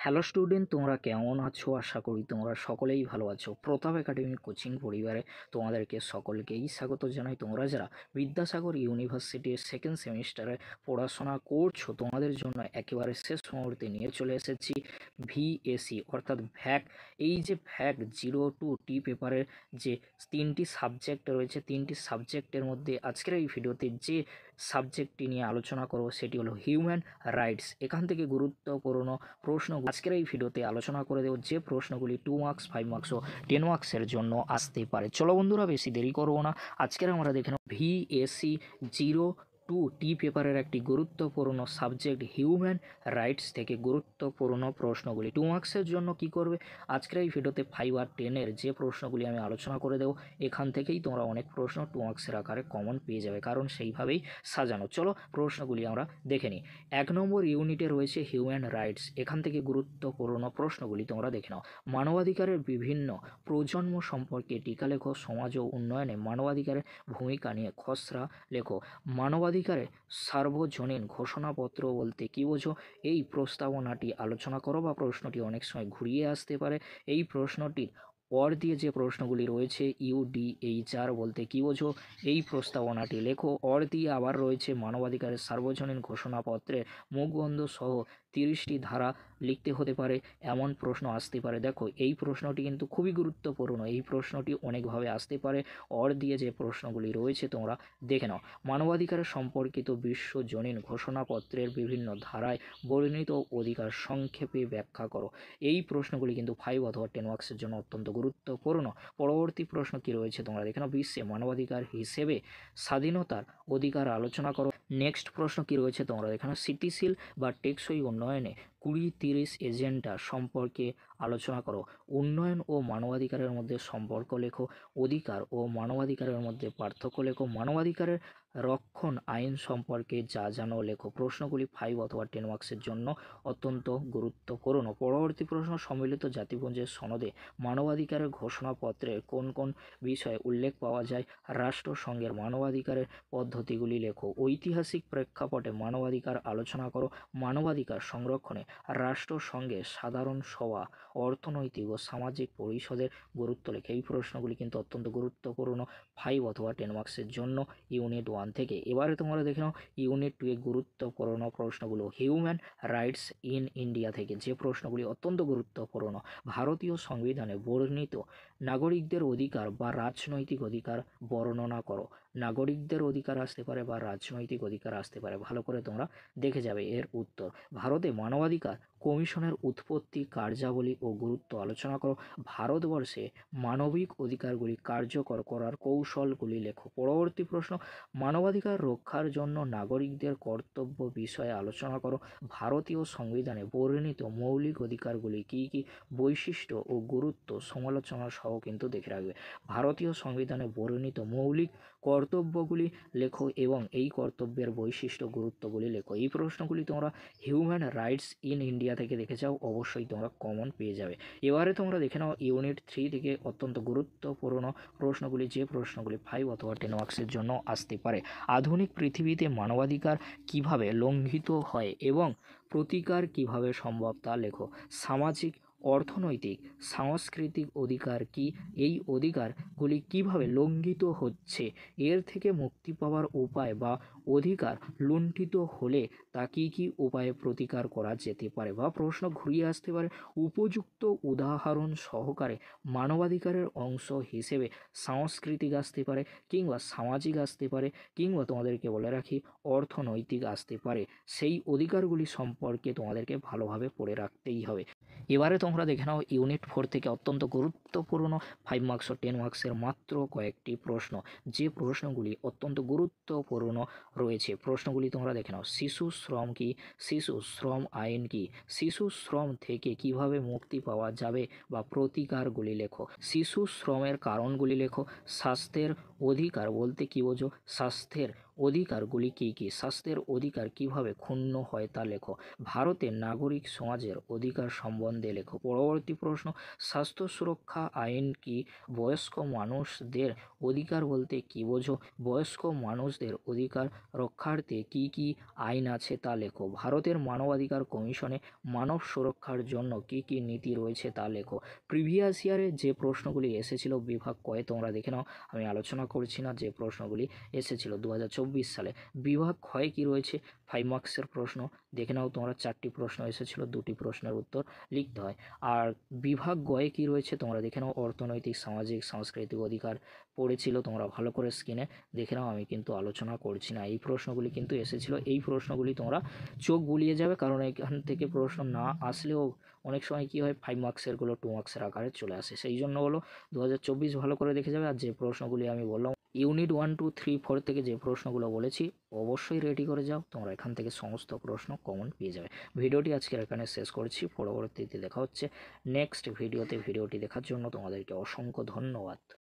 Hello student, তোমরা কেমন আছো? আশা করি তোমরা সকলেই ভালো আছো। প্রতাপ একাডেমি কোচিং পরিবারে তোমাদেরকে সকলকেই স্বাগত জানাই। তোমরা যারা বিদ্যাসাগর ইউনিভার্সিটির সেকেন্ড সেমিস্টারে পড়াশোনা করছো, তোমাদের জন্য একেবারে শেষ মুহূর্তে নিয়ে চলে এসেছি ভিএসি অর্থাৎ ভ্যাক। এই যে ভ্যাক 02 পেপারের যে তিনটি সাবজেক্ট রয়েছে, তিনটি সাবজেক্টের মধ্যে আজকের এই ভিডিওতে যে সাবজেক্টটি নিয়ে আলোচনা করব সেটি হলো হিউম্যান রাইটস। এখান থেকে গুরুত্বপূর্ণ প্রশ্ন আজকের এই ভিডিওতে আলোচনা করে দেব, যে প্রশ্নগুলি 2 মার্কস, 5 মার্কস ও 10 মার্কসের জন্য আসতে পারে। চলো বন্ধুরা, বেশি দেরি করব না, আজকের আমরা দেখে নেব ভিএসি 02 পেপারের একটি গুরুত্বপূর্ণ সাবজেক্ট হিউম্যান রাইটস থেকে গুরুত্বপূর্ণ প্রশ্নগুলি 2 মার্কসের জন্য কি করবে। আজকের এই ভিডিওতে 5 আর 10-এর যে প্রশ্নগুলি আমি আলোচনা করে দেবো, এখান থেকেই তোমরা অনেক প্রশ্ন 2 মার্কসের আকারে কমন পেয়ে যাবে, কারণ সেইভাবেই সাজানো। চলো প্রশ্নগুলি আমরা দেখে নিই। 1 নম্বর ইউনিটে রয়েছে হিউম্যান রাইটস। এখান থেকে গুরুত্বপূর্ণ প্রশ্নগুলি তোমরা দেখে নাও। মানবাধিকারের বিভিন্ন প্রজন্ম সম্পর্কে টিকা লেখো। সমাজ ও উন্নয়নে মানবাধিকারের ভূমিকা নিয়ে খসড়া লেখো। মানবাধিকারের সার্বজনীন ঘোষণাপত্র বলতে কী বোঝো, এই প্রস্তাবনাটি আলোচনা করো। বা প্রশ্নটি অনেক সময় ঘুরিয়ে আসতে পারে। এই প্রশ্নটির অর দিয়ে যে প্রশ্নগুলি রয়েছে, ইউডিএইচআর বলতে কী বোঝো, এই প্রস্তাবনাটি লেখো। অর দিয়ে আবার রয়েছে মানবাধিকারের সার্বজনীন ঘোষণাপত্রের মুখবন্ধ সহ 30টি ধারা লিখতে হতে পারে, এমন প্রশ্ন আসতে পারে। দেখো, এই প্রশ্নটি কিন্তু খুবই গুরুত্বপূর্ণ। এই প্রশ্নটি অনেকভাবে আসতে পারে। অর দিয়ে যে প্রশ্নগুলি রয়েছে তোমরা দেখে নাও। মানবাধিকারের সম্পর্কিত বিশ্বজনীন ঘোষণাপত্রের বিভিন্ন ধারায় বর্ণিত অধিকার সংক্ষেপে ব্যাখ্যা করো। এই প্রশ্নগুলি কিন্তু 5 অথবা 10 মার্কসের জন্য অত্যন্ত গুরুত্বপূর্ণ। পরবর্তী প্রশ্ন কি রয়েছে তোমরা দেখে নাও। বিশ্বে মানবাধিকার হিসেবে স্বাধীনতার অধিকার আলোচনা করো। নেক্সট প্রশ্ন কি রয়েছে তোমরা দেখে নাও। স্থিতিশীল বা টেকসই উন্নয়নে 20-30 এজেন্ডা সম্পর্কে আলোচনা করো। উন্নয়ন ও মানবাধিকারের মধ্যে সম্পর্ক লেখো। অধিকার ও মানবাধিকারের মধ্যে পার্থক্য লেখো। মানবাধিকারের রক্ষণ আইন সম্পর্কে যা জানো লেখো। প্রশ্নগুলি 5 অথবা 10 মার্কসের জন্য অত্যন্ত গুরুত্বপূর্ণ। পরবর্তী প্রশ্ন, সম্মিলিত জাতিপুঞ্জের সনদে মানবাধিকারের ঘোষণাপত্রে কোন কোন বিষয়ে উল্লেখ পাওয়া যায়। রাষ্ট্রসংঘের মানবাধিকারের পদ্ধতিগুলি লেখো। ঐতিহাসিক প্রেক্ষাপটে মানবাধিকার আলোচনা করো। মানবাধিকার সংরক্ষণে রাষ্ট্রসংঘের সাধারণ সভা, অর্থনৈতিক ও সামাজিক পরিষদের গুরুত্ব লেখে। এই প্রশ্নগুলি কিন্তু অত্যন্ত গুরুত্বপূর্ণ, 5 অথবা 10 মার্কসের জন্য ইউনিট 1 থেকে। এবারে তোমরা দেখে নাও ইউনিট 2 এর গুরুত্বপূর্ণ প্রশ্নগুলো। হিউম্যান রাইটস ইন ইন্ডিয়া থেকে যে প্রশ্নগুলি অত্যন্ত গুরুত্বপূর্ণ। ভারতীয় সংবিধানে বর্ণিত নাগরিকদের অধিকার বা রাজনৈতিক অধিকার বর্ণনা করো। নাগরিকদের অধিকার আসতে পারে বা রাজনৈতিক অধিকার আসতে পারে, ভালো করে তোমরা দেখে যাবে এর উত্তর। ভারতে মানবাধিকার কমিশনের উৎপত্তি, কার্যাবলী ও গুরুত্ব আলোচনা করো। ভারতবর্ষে মানবিক অধিকারগুলি কার্যকর করার কৌশলগুলি লেখো। পরবর্তী প্রশ্ন, মানবাধিকার রক্ষার জন্য নাগরিকদের কর্তব্য বিষয়ে আলোচনা করো। ভারতীয় সংবিধানে বর্ণিত মৌলিক অধিকারগুলি কী কী, বৈশিষ্ট্য ও গুরুত্ব সমালোচনা সহ কিন্তু দেখে রাখবে। ভারতীয় সংবিধানে বর্ণিত মৌলিক কর্তব্যগুলি লেখো এবং এই কর্তব্যের বৈশিষ্ট্য গুরুত্বগুলি লেখো। এই প্রশ্নগুলি তোমরা হিউম্যান রাইটস ইন ইন্ডিয়া থেকে দেখে যাও, অবশ্যই তোমরা কমন পেয়ে যাবে। এবারে তোমরা দেখে নাও ইউনিট 3 থেকে অত্যন্ত গুরুত্বপূর্ণ প্রশ্নগুলি, যে প্রশ্নগুলি 5 অথবা 10 মার্কসের জন্য আসতে পারে। আধুনিক পৃথিবীতে মানবাধিকার কিভাবে লঙ্ঘিত হয় এবং প্রতিকার কিভাবে সম্ভব তা লেখো। সামাজিক, অর্থনৈতিক, সাংস্কৃতিক অধিকার কি, এই অধিকারগুলি কিভাবে লঙ্ঘিত হচ্ছে, এর থেকে মুক্তি পাওয়ার উপায় বা অধিকার লুণ্ঠিত হলে তা কী কী উপায়ে প্রতিকার করা যেতে পারে। বা প্রশ্ন ঘুরিয়ে আসতে পারে উপযুক্ত উদাহরণ সহকারে। মানবাধিকারের অংশ হিসেবে সাংস্কৃতিক আসতে পারে, কিংবা সামাজিক আসতে পারে, কিংবা তোমাদেরকে বলে রাখি অর্থনৈতিক আসতে পারে। সেই অধিকারগুলি সম্পর্কে তোমাদেরকে ভালোভাবে পড়ে রাখতেই হবে। এবারে তোমরা দেখে নাও ইউনিট 4 থেকে অত্যন্ত গুরুত্বপূর্ণ 5 মার্কস ও 10 মার্কসের মাত্র কয়েকটি প্রশ্ন, যে প্রশ্নগুলি অত্যন্ত গুরুত্বপূর্ণ রয়েছে। প্রশ্নগুলি তোমরা দেখে নাও। শিশু শ্রম কি, শিশু শ্রম আইন কি, শিশু শ্রম থেকে কিভাবে মুক্তি পাওয়া যাবে বা প্রতিকারগুলি লেখো। শিশু শ্রমের কারণগুলি লেখো। স্বাস্থ্যের অধিকার বলতে কী বোঝো, স্বাস্থ্যের অধিকারগুলি কী কী? স্বাস্থ্যের অধিকার কিভাবে ক্ষুণ্ণ হয় তা লেখো। ভারতের নাগরিক সমাজের অধিকার সম্বন্ধে লেখো। পরবর্তী প্রশ্ন, স্বাস্থ্য সুরক্ষা আইন কি? বয়স্ক মানুষদের অধিকার বলতে কী বোঝো? বয়স্ক মানুষদের অধিকার রক্ষার্থে কী কী আইন আছে তা লেখো। ভারতের মানবাধিকার কমিশনে মানব সুরক্ষার জন্য কী কী নীতি রয়েছে তা লেখো। প্রিভিয়াস ইয়ারে যে প্রশ্নগুলি এসেছিল বিভাগ কয়ে তোমরা দেখে নাও, আমি আলোচনা করছি না, যে প্রশ্নগুলি এসেছিল 2024 সালে। বিভাগ ক্ষয়ে কী রয়েছে? 5 মার্কসের প্রশ্ন দেখে নাও তোমরা, 4টি প্রশ্ন এসেছিল, 2টি প্রশ্নের উত্তর লিখতে হয়। আর বিভাগ গয়ে কী রয়েছে তোমরা দেখে নাও, অর্থনৈতিক, সামাজিক, সাংস্কৃতিক অধিকার পড়েছিল তোমরা ভালো করে স্ক্রিনে দেখে নাও, আমি কিন্তু আলোচনা করছি না। এই প্রশ্নগুলি কিন্তু এসেছিল, এই প্রশ্নগুলি তোমরা চোখ বুলিয়ে যাবে, কারণ এখান থেকে প্রশ্ন না আসলেও অনেক সময় কী হয় 5 মার্কসেরগুলো 2 মার্কসের আকারে চলে আসে। সেই জন্য হলো 2024 ভালো করে দেখে যাবে। আর যে প্রশ্নগুলি আমি বললাম ইউনিট 1, 2, 3, 4 থেকে যে প্রশ্নগুলো বলেছি অবশ্যই রেডি করে যাও, তোমরা এখান থেকে সমস্ত প্রশ্ন কমন পেয়ে যাবে। ভিডিওটি আজকের এখানে শেষ করছি, পরবর্তীতে দেখা হচ্ছে নেক্সট ভিডিওতে। ভিডিওটি দেখার জন্য তোমাদেরকে অসংখ্য ধন্যবাদ।